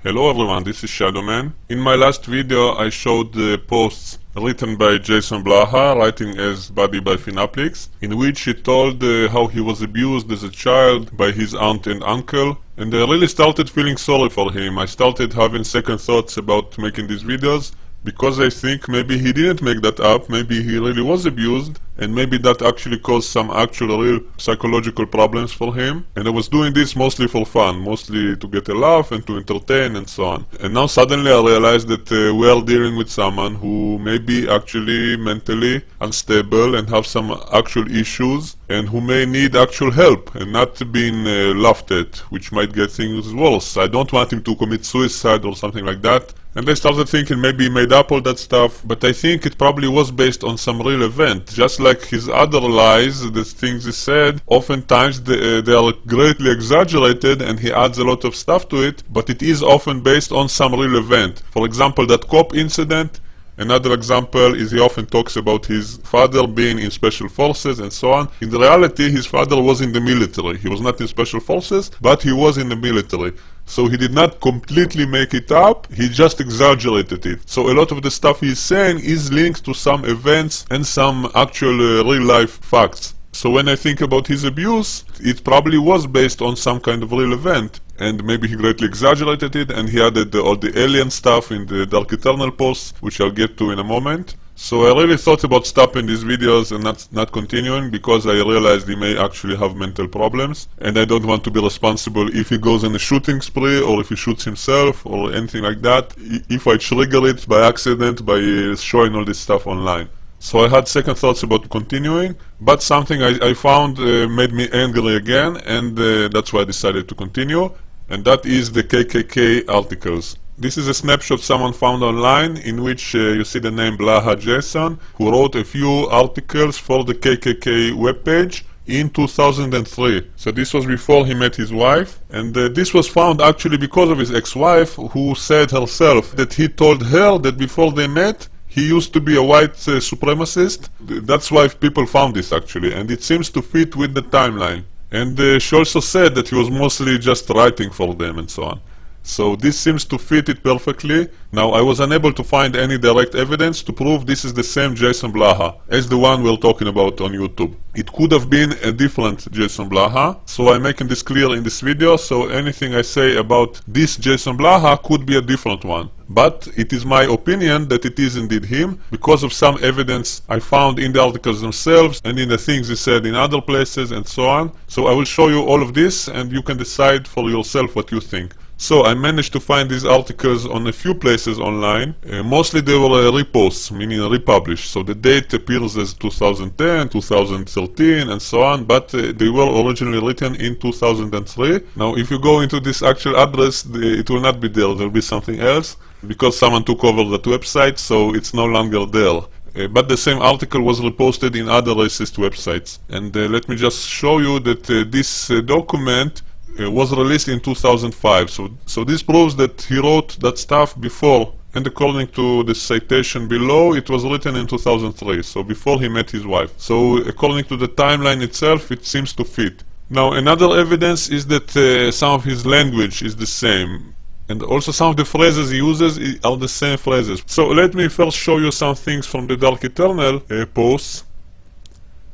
Hello everyone, this is Shadowman. In my last video I showed the posts written by Jason Blaha, writing as Buddy by Finaplix, in which he told how he was abused as a child by his aunt and uncle, and I really started feeling sorry for him. I started having second thoughts about making these videos, because I think maybe he didn't make that up, maybe he really was abused, and maybe that actually caused some actual real psychological problems for him. And I was doing this mostly for fun, mostly to get a laugh and to entertain and so on. And now suddenly I realized that we are dealing with someone who may be actually mentally unstable and have some actual issues, and who may need actual help and not being laughed at, which might get things worse. I don't want him to commit suicide or something like that. And I started thinking maybe he made up all that stuff, but I think it probably was based on some real event. Just like his other lies, the things he said, oftentimes they are greatly exaggerated and he adds a lot of stuff to it, but it is often based on some real event. For example, that cop incident. Another example is he often talks about his father being in special forces and so on. In reality, his father was in the military. He was not in special forces, but he was in the military. So he did not completely make it up, he just exaggerated it. So a lot of the stuff he's saying is linked to some events and some actual real life facts. So when I think about his abuse, it probably was based on some kind of real event. And maybe he greatly exaggerated it, and he added all the alien stuff in the DarkEternal posts, which I'll get to in a moment. So I really thought about stopping these videos and not continuing, because I realized he may actually have mental problems, and I don't want to be responsible if he goes on a shooting spree, or if he shoots himself, or anything like that, if I trigger it by accident by showing all this stuff online. So I had second thoughts about continuing, but something I found made me angry again, and that's why I decided to continue, and that is the KKK articles. This is a snapshot someone found online, in which you see the name Blaha Jason, who wrote a few articles for the KKK webpage in 2003. So this was before he met his wife, and this was found actually because of his ex-wife, who said herself that he told her that before they met, he used to be a white supremacist. That's why people found this actually, and it seems to fit with the timeline. And she also said that he was mostly just writing for them and so on. So this seems to fit it perfectly. Now I was unable to find any direct evidence to prove this is the same Jason Blaha as the one we're talking about on YouTube. It could have been a different Jason Blaha, so I'm making this clear in this video, so anything I say about this Jason Blaha could be a different one. But it is my opinion that it is indeed him, because of some evidence I found in the articles themselves and in the things he said in other places and so on. So I will show you all of this, and you can decide for yourself what you think. So I managed to find these articles on a few places online. Mostly they were reposts, meaning republished. So the date appears as 2010, 2013 and so on, but they were originally written in 2003. Now if you go into this actual address, it will not be there, there will be something else, because someone took over that website, so it's no longer there. But the same article was reposted in other racist websites. And let me just show you that this document was released in 2005, so this proves that he wrote that stuff before, and according to the citation below, it was written in 2003, so before he met his wife. So according to the timeline itself, it seems to fit. Now another evidence is that some of his language is the same, and also some of the phrases he uses are the same phrases. So let me first show you some things from the DarkEternal posts.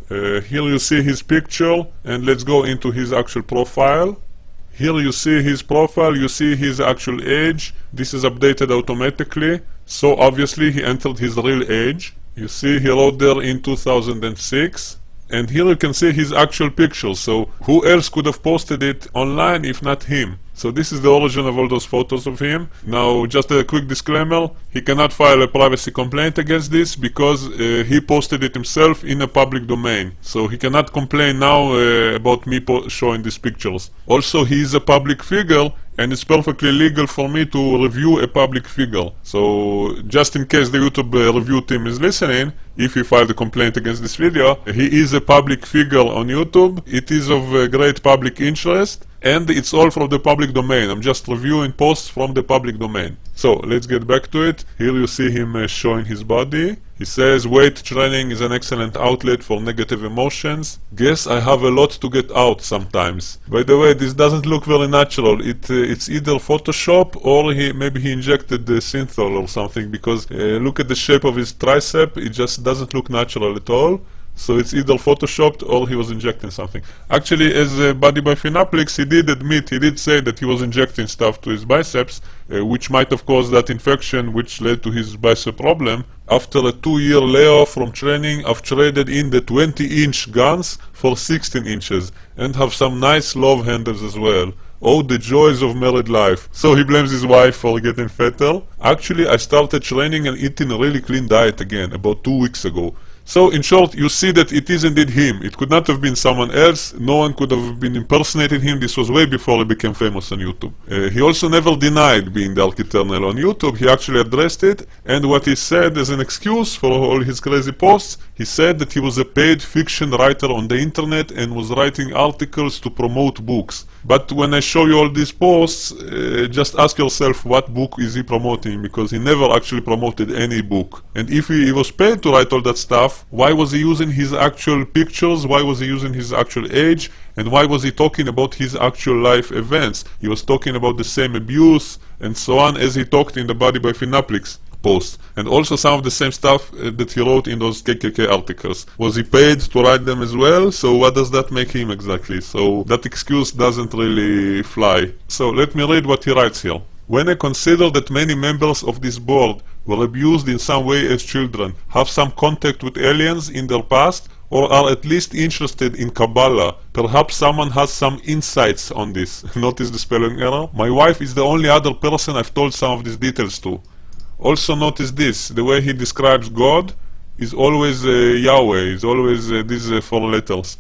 Here you see his picture, and let's go into his actual profile. Here you see his profile, you see his actual age. This is updated automatically, so obviously he entered his real age. You see he wrote there in 2006, and here you can see his actual picture. So who else could have posted it online if not him? So this is the origin of all those photos of him. Now just a quick disclaimer, he cannot file a privacy complaint against this, because he posted it himself in a public domain. So he cannot complain now about me showing these pictures. Also, he is a public figure, and it's perfectly legal for me to review a public figure. So just in case the YouTube review team is listening, if he filed a complaint against this video, he is a public figure on YouTube. It is of great public interest, and it's all from the public domain. I'm just reviewing posts from the public domain. So let's get back to it. Here you see him showing his body. He says weight training is an excellent outlet for negative emotions. Guess I have a lot to get out sometimes. By the way, this doesn't look very natural. It's either Photoshop or maybe he injected the synthol or something, because look at the shape of his tricep. It just doesn't look natural at all. So it's either photoshopped or he was injecting something. Actually, as Buddy by Finaplix, he did say that he was injecting stuff to his biceps, which might have caused that infection which led to his bicep problem. After a 2-year layoff from training, I've traded in the 20-inch guns for 16 inches and have some nice love handles as well. Oh, the joys of married life. So he blames his wife for getting fatter. Actually, I started training and eating a really clean diet again about 2 weeks ago. So in short, you see that it is indeed him. It could not have been someone else. No one could have been impersonating him. This was way before he became famous on YouTube. He also never denied being DarkEternal on YouTube. He actually addressed it, and what he said as an excuse for all his crazy posts, he said that he was a paid fiction writer on the internet and was writing articles to promote books. But when I show you all these posts, just ask yourself what book is he promoting, because he never actually promoted any book. And if he was paid to write all that stuff, why was he using his actual pictures? Why was he using his actual age? And why was he talking about his actual life events? He was talking about the same abuse and so on as he talked in the Body by Finaplix post, and also some of the same stuff that he wrote in those KKK articles. Was he paid to write them as well? So what does that make him exactly? So that excuse doesn't really fly. So let me read what he writes here. When I consider that many members of this board were abused in some way as children, have some contact with aliens in their past, or are at least interested in Kabbalah, perhaps someone has some insights on this. Notice the spelling error? My wife is the only other person I've told some of these details to. Also notice this, the way he describes God is always Yahweh, is always these 4 letters,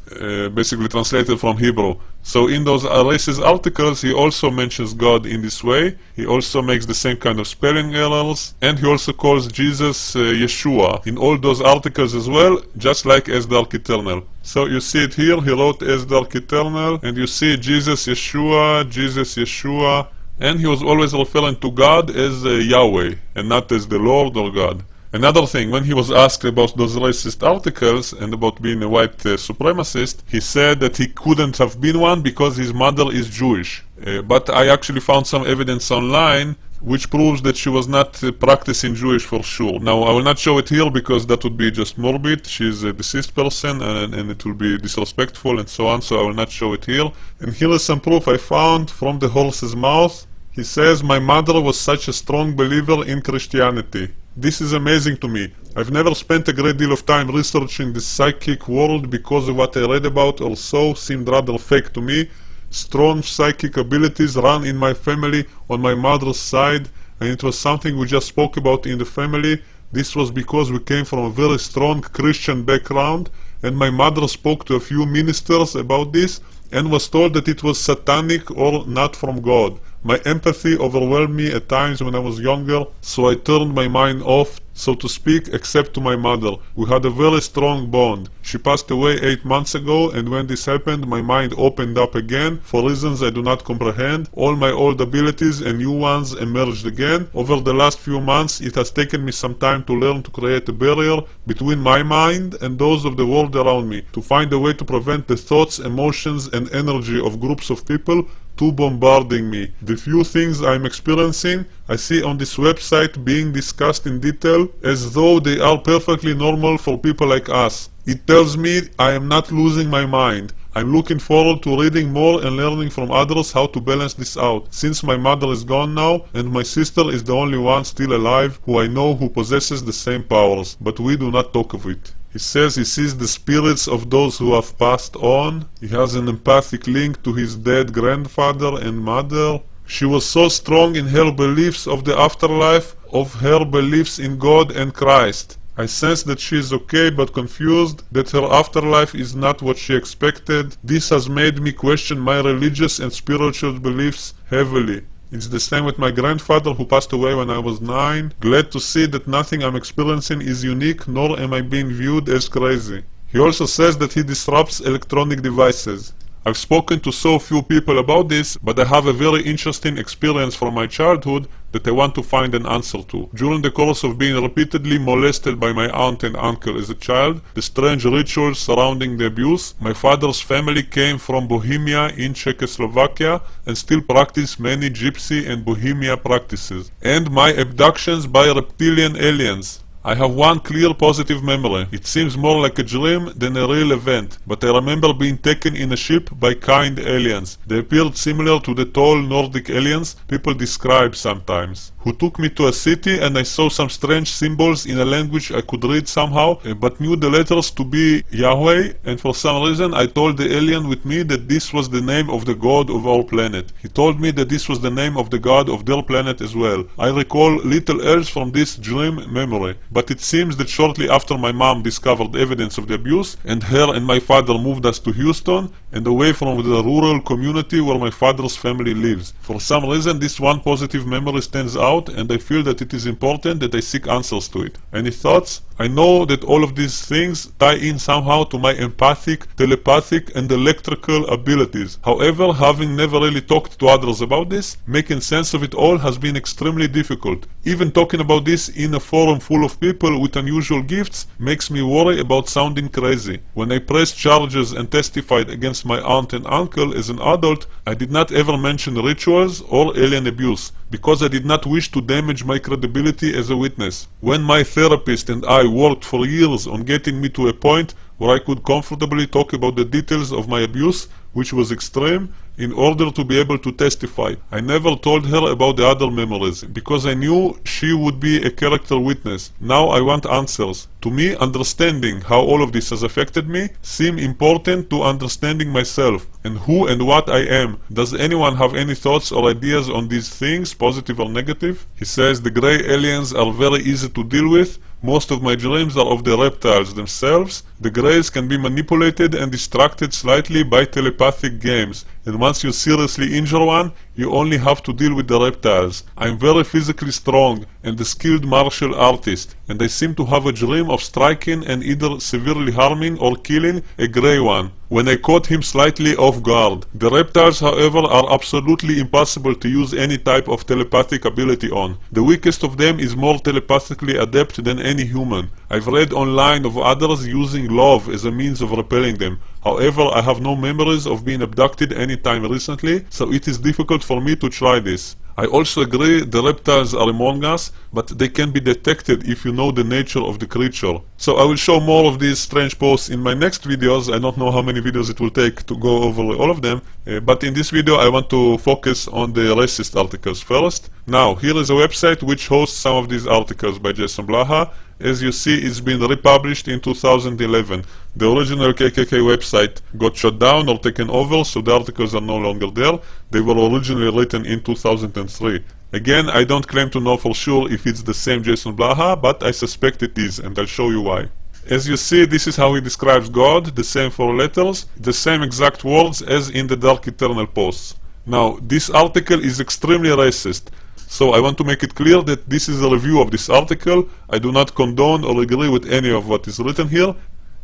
basically translated from Hebrew. So in those racist articles he also mentions God in this way. He also makes the same kind of spelling errors, and he also calls Jesus Yeshua in all those articles as well, just like as DarkEternal. So you see it here, he wrote as DarkEternal, and you see Jesus Yeshua, and he was always referring to God as Yahweh, and not as the Lord or God. Another thing, when he was asked about those racist articles and about being a white supremacist, he said that he couldn't have been one because his mother is Jewish. But I actually found some evidence online which proves that she was not practicing Jewish for sure. Now, I will not show it here because that would be just morbid. She's a deceased person and it will be disrespectful and so on, so I will not show it here. And here is some proof I found from the horse's mouth. He says, my mother was such a strong believer in Christianity. This is amazing to me. I've never spent a great deal of time researching the psychic world because of what I read about or saw seemed rather fake to me. Strong psychic abilities run in my family on my mother's side, and it was something we just spoke about in the family. This was because we came from a very strong Christian background, and my mother spoke to a few ministers about this and was told that it was satanic or not from God. My empathy overwhelmed me at times when I was younger, so I turned my mind off, so to speak, except to my mother. We had a very strong bond. She passed away 8 months ago, and when this happened, my mind opened up again, for reasons I do not comprehend. All my old abilities and new ones emerged again. Over the last few months, it has taken me some time to learn to create a barrier between my mind and those of the world around me, to find a way to prevent the thoughts, emotions, and energy of groups of people to bombarding me. The few things I'm experiencing, I see on this website being discussed in detail as though they are perfectly normal for people like us. It tells me I am not losing my mind. I'm looking forward to reading more and learning from others how to balance this out, since my mother is gone now and my sister is the only one still alive who I know who possesses the same powers, but we do not talk of it. He says he sees the spirits of those who have passed on. He has an empathic link to his dead grandfather and mother. She was so strong in her beliefs of the afterlife, of her beliefs in God and Christ. I sense that she is okay but confused, that her afterlife is not what she expected. This has made me question my religious and spiritual beliefs heavily. It's the same with my grandfather who passed away when I was 9. Glad to see that nothing I'm experiencing is unique, nor am I being viewed as crazy. He also says that he disrupts electronic devices. I've spoken to so few people about this, but I have a very interesting experience from my childhood that I want to find an answer to. During the course of being repeatedly molested by my aunt and uncle as a child, the strange rituals surrounding the abuse, my father's family came from Bohemia in Czechoslovakia and still practice many gypsy and bohemia practices, and my abductions by reptilian aliens. I have one clear positive memory. It seems more like a dream than a real event, but I remember being taken in a ship by kind aliens. They appeared similar to the tall Nordic aliens people describe sometimes, who took me to a city, and I saw some strange symbols in a language I could read somehow, but knew the letters to be Yahweh, and for some reason I told the alien with me that this was the name of the god of our planet. He told me that this was the name of the god of their planet as well. I recall little else from this dream memory, but it seems that shortly after my mom discovered evidence of the abuse, and her and my father moved us to Houston and away from the rural community where my father's family lives. For some reason this one positive memory stands out, and I feel that it is important that I seek answers to it. Any thoughts? I know that all of these things tie in somehow to my empathic, telepathic and electrical abilities. However, having never really talked to others about this, making sense of it all has been extremely difficult. Even talking about this in a forum full of people with unusual gifts makes me worry about sounding crazy. When I pressed charges and testified against my aunt and uncle as an adult, I did not ever mention rituals or alien abuse, because I did not wish to damage my credibility as a witness. When my therapist and I worked for years on getting me to a point where I could comfortably talk about the details of my abuse, which was extreme, in order to be able to testify. I never told her about the other memories, because I knew she would be a character witness. Now I want answers. To me, understanding how all of this has affected me seems important to understanding myself and who and what I am. Does anyone have any thoughts or ideas on these things, positive or negative? He says the grey aliens are very easy to deal with. Most of my dreams are of the reptiles themselves. The greys can be manipulated and distracted slightly by telepathic games, and once you seriously injure one, you only have to deal with the reptiles. I am very physically strong and a skilled martial artist, and I seem to have a dream of striking and either severely harming or killing a grey one when I caught him slightly off guard. The reptiles, however, are absolutely impossible to use any type of telepathic ability on. The weakest of them is more telepathically adept than any human. I've read online of others using love as a means of repelling them. However, I have no memories of being abducted anytime recently, so it is difficult for me to try this. I also agree the reptiles are among us, but they can be detected if you know the nature of the creature. So I will show more of these strange posts in my next videos. I don't know how many videos it will take to go over all of them, but in this video I want to focus on the racist articles first. Now, here is a website which hosts some of these articles by Jason Blaha. As you see, it's been republished in 2011. The original KKK website got shut down or taken over, so the articles are no longer there. They were originally written in 2003. Again, I don't claim to know for sure if it's the same Jason Blaha, but I suspect it is, and I'll show you why. As you see, this is how he describes God, the same 4 letters, the same exact words as in the DarkEternal posts. Now, this article is extremely racist. So I want to make it clear that this is a review of this article. I do not condone or agree with any of what is written here.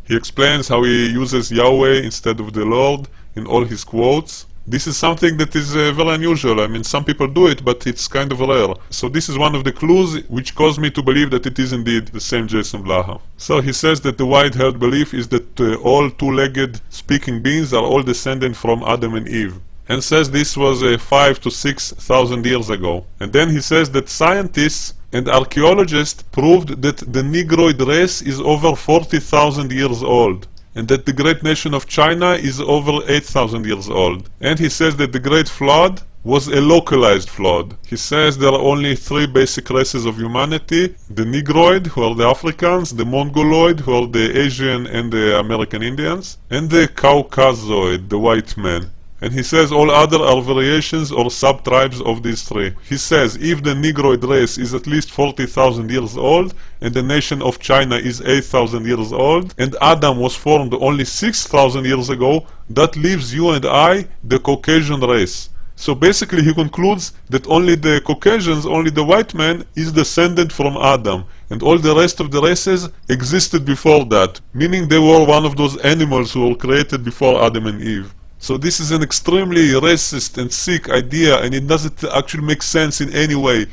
He explains how he uses Yahweh instead of the Lord in all his quotes. This is something that is very unusual. I mean, some people do it, but it's kind of rare. So this is one of the clues which caused me to believe that it is indeed the same Jason Blaha. So he says that the wide-held belief is that all two-legged speaking beings are all descended from Adam and Eve, and says this was 5,000 to 6,000 years ago. And then he says that scientists and archaeologists proved that the Negroid race is over 40,000 years old, and that the great nation of China is over 8,000 years old. And he says that the Great Flood was a localized flood. He says there are only 3 basic races of humanity: the Negroid, who are the Africans, the Mongoloid, who are the Asian and the American Indians, and the Caucasoid, the white man. And he says all other are variations or sub-tribes of these 3. He says if the Negroid race is at least 40,000 years old, and the nation of China is 8,000 years old, and Adam was formed only 6,000 years ago, that leaves you and I, the Caucasian race. So basically he concludes that only the Caucasians, only the white man, is descended from Adam, and all the rest of the races existed before that, meaning they were one of those animals who were created before Adam and Eve. So this is an extremely racist and sick idea, and it doesn't actually make sense in any way.